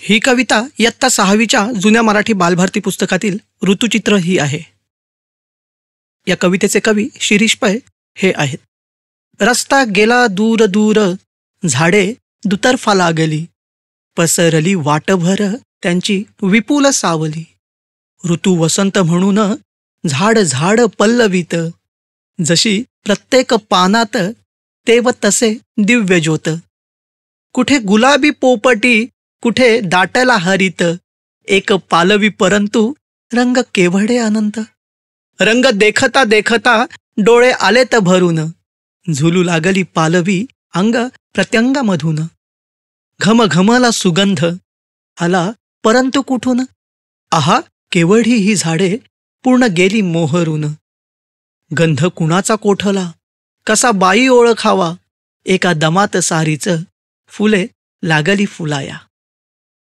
ही कविता इयत्ता 6वीच्या जुन्या मराठी बालभारती पुस्तकातील ऋतुचित्र ही आहे. या कवितेचे कवी शिरीष पै हे आहेत. रस्ता गेला दूर दूर, झाडे दुतर्फा लागली, पसरली वाटभर त्यांची विपुल सावली. ऋतू वसंत म्हणून झाड झाड पल्लवित, जशी प्रत्येक पानात तेव तसे दिव्य ज्योत. कुठे गुलाबी पोपटी, कुठे दाटला हरित, एक पालवी परंतु रंग केवढे अनंत. रंग देखता देखता डोळे आलेत भरून, झुलू लागली पालवी अंग प्रत्यंग मधून. घमघमला सुगंध आला परंतु कुठून, आहा केवढी ही झाडे पूर्ण गेली मोहरून. गंध कुणाचा कोठला, कसा बाई ओळखावा, एका दमात सारीच फुले लागली फुलाया.